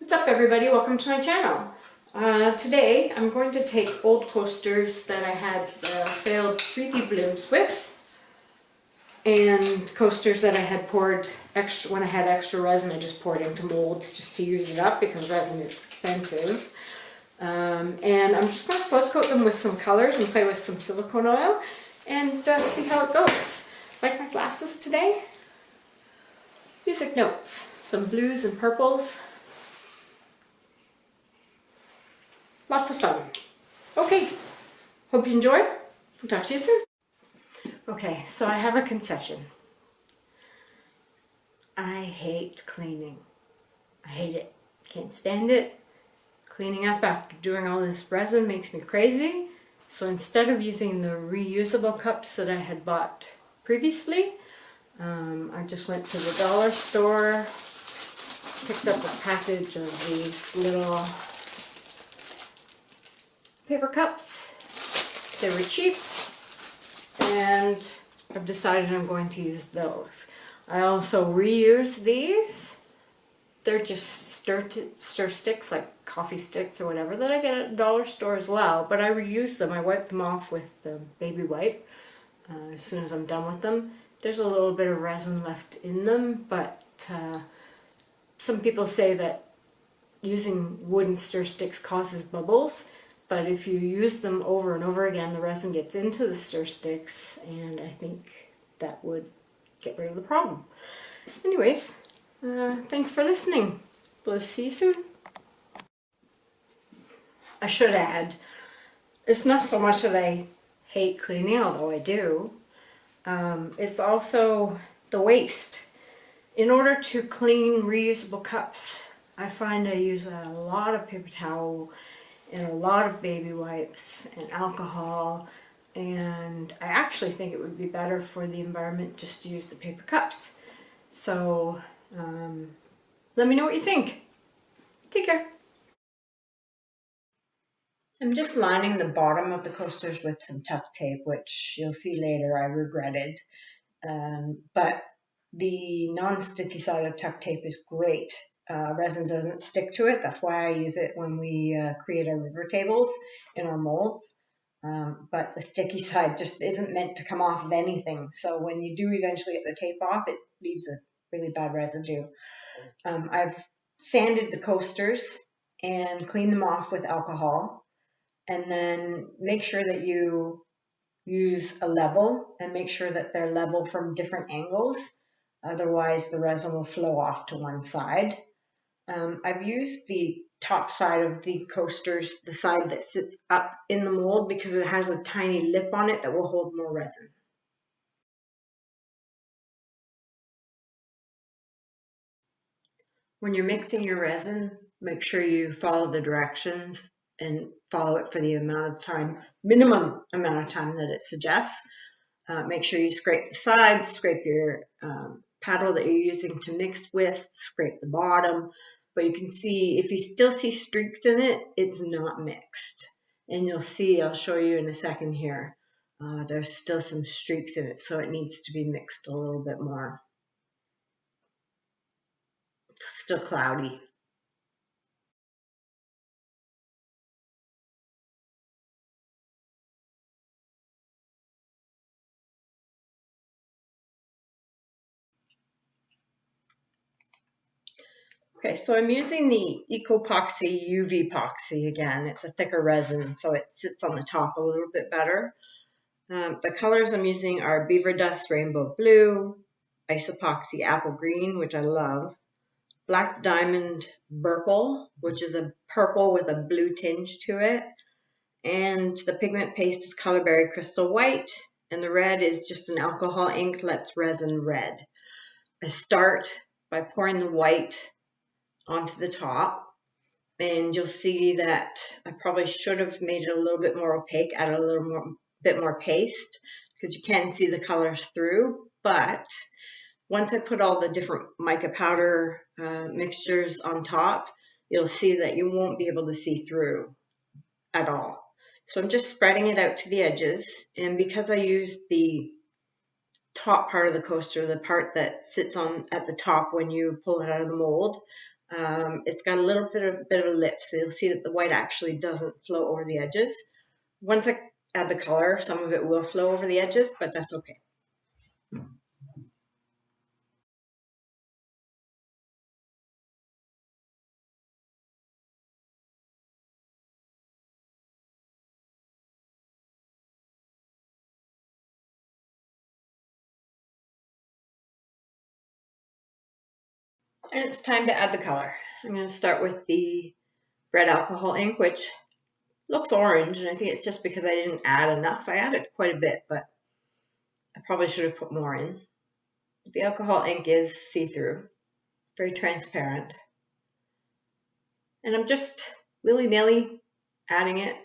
What's up everybody, welcome to my channel. Today I'm going to take old coasters that I had failed 3D blooms with, and coasters that I had poured extra, when I had extra resin I just poured into molds just to use it up because resin is expensive. And I'm just going to flood coat them with some colors and play with some silicone oil and see how it goes. Like my glasses today, music notes, some blues and purples. Lots of fun. Okay, hope you enjoy. We'll talk to you soon. Okay, so I have a confession. I hate cleaning. I hate it. Can't stand it. Cleaning up after doing all this resin makes me crazy. So instead of using the reusable cups that I had bought previously, I just went to the dollar store, picked up a package of these little paper cups. They were cheap and I've decided I'm going to use those. I also reuse these. They're just stir sticks, like coffee sticks or whatever, that I get at the dollar store as well, but I reuse them. I wipe them off with the baby wipe as soon as I'm done with them. There's a little bit of resin left in them, but some people say that using wooden stir sticks causes bubbles. But if you use them over and over again, the resin gets into the stir sticks, and I think that would get rid of the problem. Anyways, thanks for listening. We'll see you soon. I should add, it's not so much that I hate cleaning, although I do. It's also the waste. In order to clean reusable cups, I find I use a lot of paper towel and a lot of baby wipes and alcohol, and I actually think it would be better for the environment just to use the paper cups. So let me know what you think. Take care. I'm just lining the bottom of the coasters with some tuck tape, which you'll see later I regretted, but the non-sticky side of tuck tape is great. Resin doesn't stick to it. That's why I use it when we create our river tables in our molds. But the sticky side just isn't meant to come off of anything. So when you do eventually get the tape off, it leaves a really bad residue. I've sanded the coasters and cleaned them off with alcohol. And then make sure that you use a level and make sure that they're level from different angles. Otherwise, the resin will flow off to one side. I've used the top side of the coasters, the side that sits up in the mold, because it has a tiny lip on it that will hold more resin. When you're mixing your resin, make sure you follow the directions and follow it for the amount of time, minimum amount of time that it suggests. Make sure you scrape the sides, scrape your paddle that you're using to mix with, scrape the bottom. But you can see, if you still see streaks in it, it's not mixed. And you'll see, I'll show you in a second here, there's still some streaks in it, so it needs to be mixed a little bit more. It's still cloudy. Okay, so I'm using the Ecopoxy Uvpoxy again. It's a thicker resin, so it sits on the top a little bit better. The colors I'm using are Beaver Dust Rainbow Blue, Isopoxy Apple Green, which I love, Black Diamond Purple, which is a purple with a blue tinge to it, and the pigment paste is Colorberry Crystal White, and the red is just an alcohol ink, Let's Resin Red. I start by pouring the white onto the top, and you'll see that I probably should have made it a little bit more opaque, added a little bit more paste, because you can see the colors through. But once I put all the different mica powder mixtures on top, you'll see that you won't be able to see through at all. So I'm just spreading it out to the edges, and because I used the top part of the coaster, the part that sits on at the top when you pull it out of the mold, It's got a little bit of a lip, so you'll see that the white actually doesn't flow over the edges. Once I add the color, some of it will flow over the edges, but that's okay. And it's time to add the color. I'm going to start with the red alcohol ink, which looks orange, and I think it's just because I didn't add enough. I added quite a bit, but I probably should have put more in. The alcohol ink is see-through, very transparent. And I'm just willy-nilly adding it.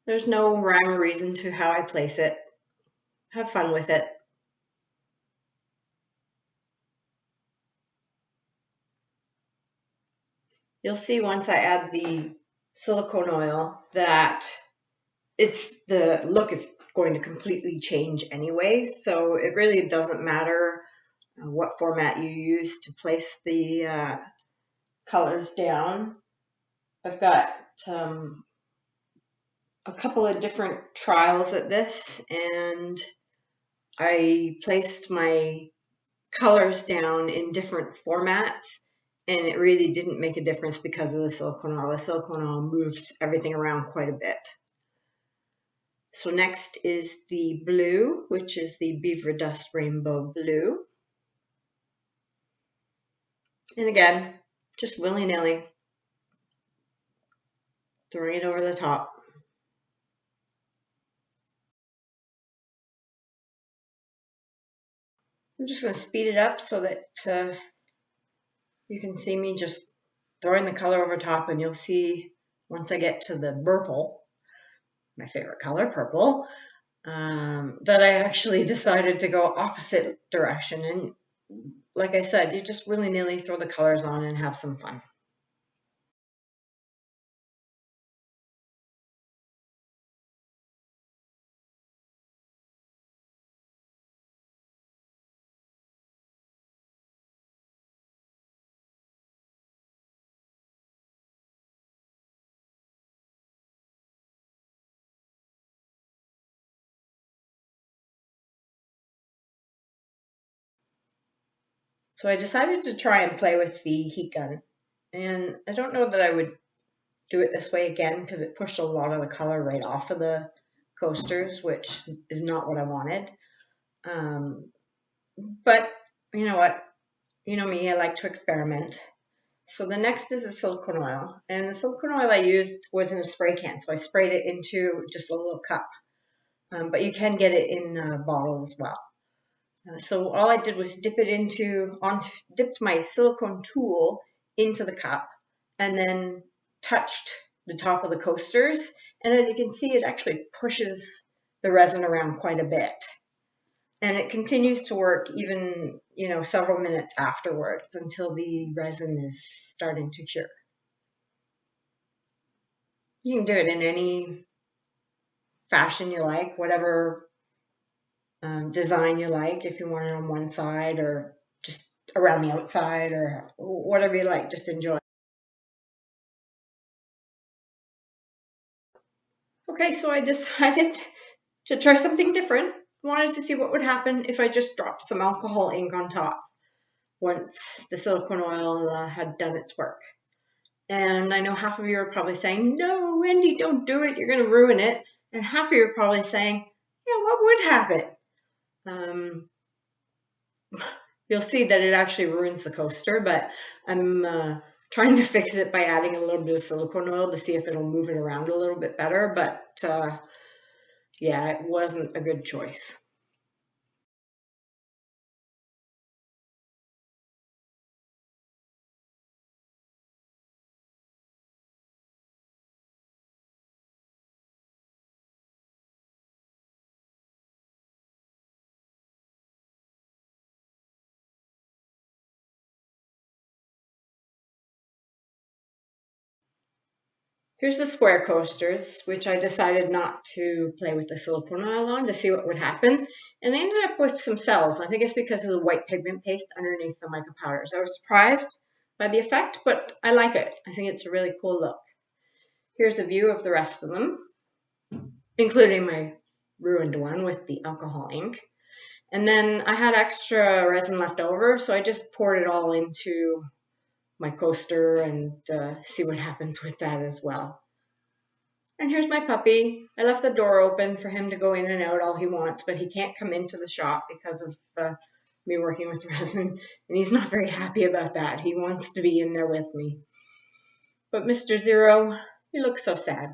There's no rhyme or reason to how I place it. Have fun with it. You'll see once I add the silicone oil that the look is going to completely change anyway, so it really doesn't matter what format you use to place the colors down. I've got a couple of different trials at this, and I placed my colors down in different formats, and it really didn't make a difference because of the silicone oil. The silicone oil moves everything around quite a bit. So next is the blue, which is the Beaver Dust Rainbow Blue. And again, just willy-nilly, throwing it over the top. I'm just going to speed it up so that you can see me just throwing the color over top, and you'll see once I get to the purple, my favorite color, purple, that I actually decided to go opposite direction. And like I said, you just willy-nilly throw the colors on and have some fun. So I decided to try and play with the heat gun. And I don't know that I would do it this way again because it pushed a lot of the color right off of the coasters, which is not what I wanted. But you know what? You know me, I like to experiment. So the next is the silicone oil. And the silicone oil I used was in a spray can. So I sprayed it into just a little cup. But you can get it in a bottle as well. So all I did was dipped my silicone tool into the cup and then touched the top of the coasters. And as you can see, it actually pushes the resin around quite a bit. And it continues to work even, several minutes afterwards until the resin is starting to cure. You can do it in any fashion you like, whatever design you like, if you want it on one side or just around the outside or whatever you like, just enjoy. Okay, so I decided to try something different. Wanted to see what would happen if I just dropped some alcohol ink on top once the silicone oil had done its work. And I know half of you are probably saying, no, Wendy, don't do it, you're going to ruin it. And half of you are probably saying, yeah, what would happen? You'll see that it actually ruins the coaster, but I'm trying to fix it by adding a little bit of silicone oil to see if it'll move it around a little bit better. But yeah, it wasn't a good choice. Here's the square coasters, which I decided not to play with the silicone oil on to see what would happen. And I ended up with some cells. I think it's because of the white pigment paste underneath the mica powders. I was surprised by the effect, but I like it. I think it's a really cool look. Here's a view of the rest of them, including my ruined one with the alcohol ink. And then I had extra resin left over, so I just poured it all into my coaster and see what happens with that as well. And here's my puppy. I left the door open for him to go in and out all he wants, but he can't come into the shop because of me working with resin, and he's not very happy about that. He wants to be in there with me. But Mr. Zero, he looks so sad.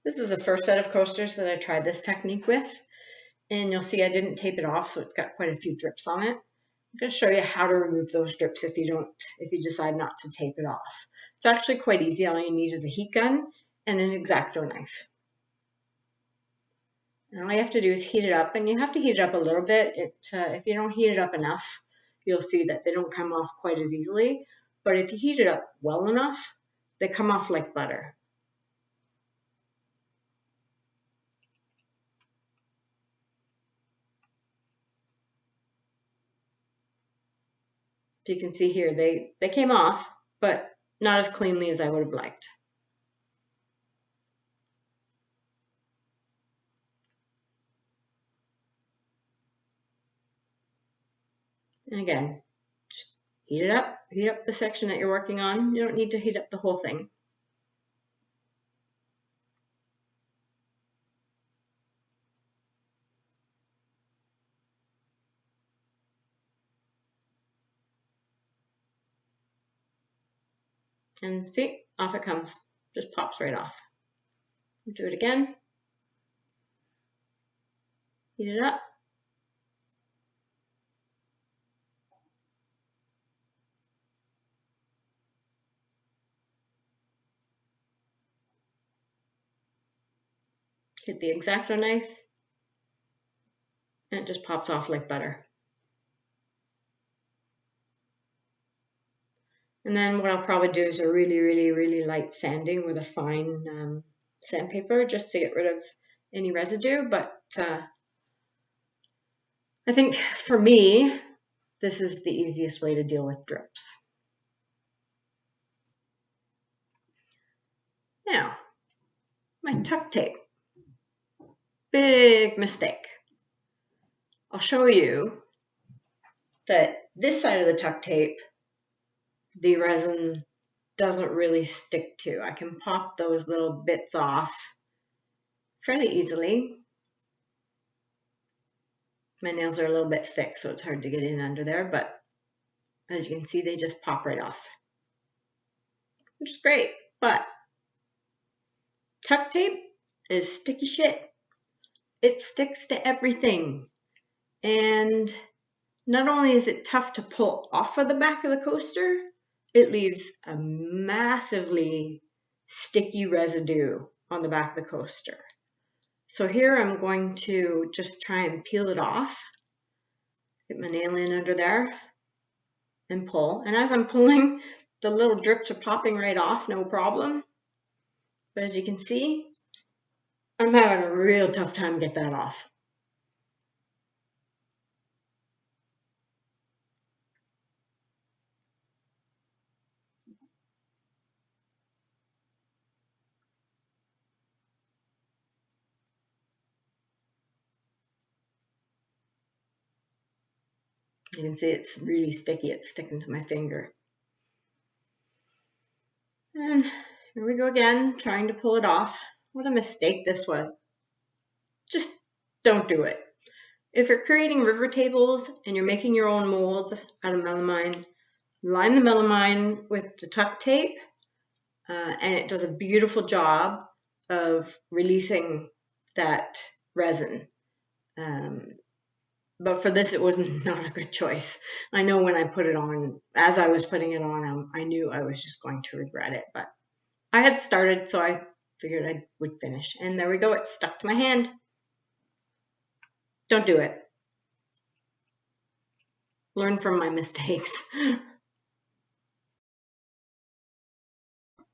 This is the first set of coasters that I tried this technique with, and you'll see I didn't tape it off, so it's got quite a few drips on it. I'm going to show you how to remove those drips if you decide not to tape it off. It's actually quite easy. All you need is a heat gun and an X-Acto knife. And all you have to do is heat it up, and you have to heat it up a little bit. If you don't heat it up enough, you'll see that they don't come off quite as easily. But if you heat it up well enough, they come off like butter. So you can see here, they came off, but not as cleanly as I would have liked. And again, just heat up the section that you're working on. You don't need to heat up the whole thing. And see, off it comes, just pops right off. Do it again. Heat it up. Hit the X-Acto knife, and it just pops off like butter. And then what I'll probably do is a really light sanding with a fine sandpaper just to get rid of any residue. But I think for me, this is the easiest way to deal with drips. Now, my tuck tape. Big mistake. I'll show you that this side of the tuck tape, the resin doesn't really stick to. I can pop those little bits off fairly easily. My nails are a little bit thick, so it's hard to get in under there, but as you can see, they just pop right off, which is great. But tuck tape is sticky shit. It sticks to everything. And not only is it tough to pull off of the back of the coaster, it leaves a massively sticky residue on the back of the coaster. So here I'm going to just try and peel it off. Get my nail in under there and pull. And as I'm pulling, the little drips are popping right off, no problem. But as you can see, I'm having a real tough time get that off. You can see it's really sticky. It's sticking to my finger. And here we go again, trying to pull it off. What a mistake this was. Just don't do it. If you're creating river tables and you're making your own molds out of melamine, line the melamine with the tuck tape, and it does a beautiful job of releasing that resin. But for this, it was not a good choice. I know when I put it on, as I was putting it on, I knew I was just going to regret it. But I had started, so I figured I would finish. And there we go. It stuck to my hand. Don't do it. Learn from my mistakes.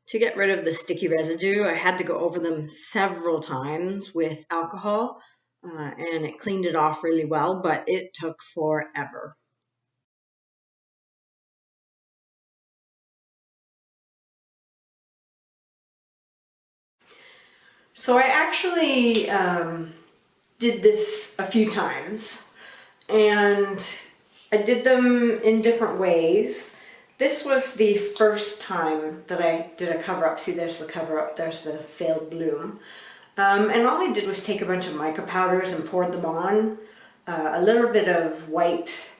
To get rid of the sticky residue, I had to go over them several times with alcohol. and it cleaned it off really well, but it took forever. So I actually did this a few times, and I did them in different ways. This was the first time that I did a cover-up. See, there's the cover-up, there's the failed bloom. And all I did was take a bunch of mica powders and poured them on, a little bit of white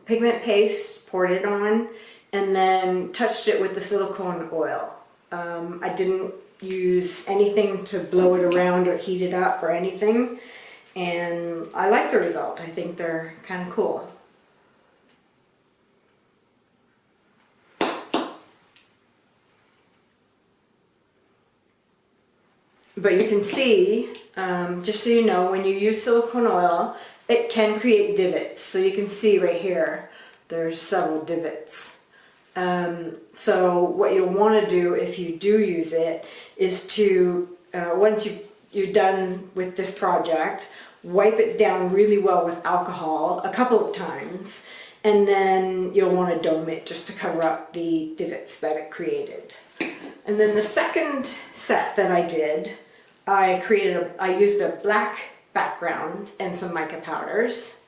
pigment paste, poured it on, and then touched it with the silicone oil. I didn't use anything to blow it around or heat it up or anything, and I like the result. I think they're kind of cool. But you can see, just so you know, when you use silicone oil, it can create divots. So you can see right here, there's several divots. So what you'll want to do if you do use it is to, once you're done with this project, wipe it down really well with alcohol a couple of times, and then you'll want to dome it just to cover up the divots that it created. And then the second set that I did, I used a black background and some mica powders.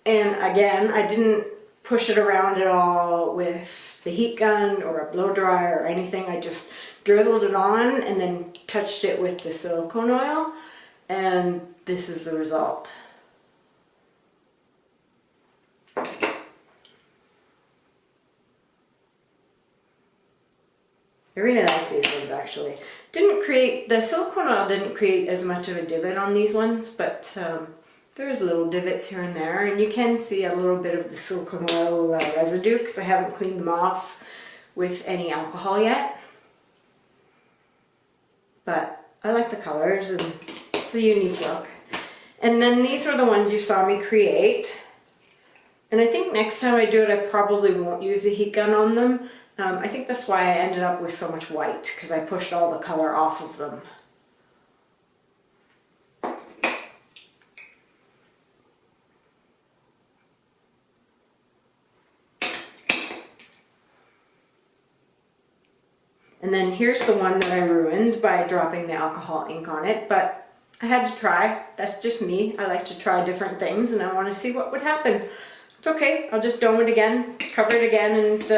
And again, I didn't push it around at all with the heat gun or a blow dryer or anything. I just drizzled it on and then touched it with the silicone oil, and this is the result. I really like these ones actually. The silicone oil didn't create as much of a divot on these ones, but there's little divots here and there, and you can see a little bit of the silicone oil residue because I haven't cleaned them off with any alcohol yet. But I like the colors, and it's a unique look. And then these are the ones you saw me create. And I think next time I do it, I probably won't use the heat gun on them. I think that's why I ended up with so much white, because I pushed all the color off of them. And then here's the one that I ruined by dropping the alcohol ink on it, but I had to try. That's just me. I like to try different things, and I want to see what would happen. It's okay. I'll just dome it again, cover it again, and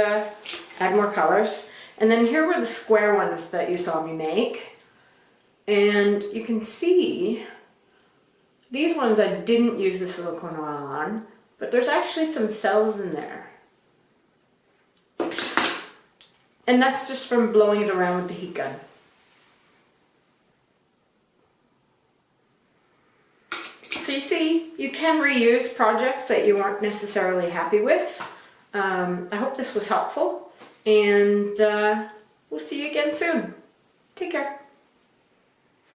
add more colors. And then here were the square ones that you saw me make. And you can see these ones I didn't use the silicone oil on, but there's actually some cells in there. And that's just from blowing it around with the heat gun. So you see, you can reuse projects that you weren't necessarily happy with. I hope this was helpful, and we'll see you again soon. Take care.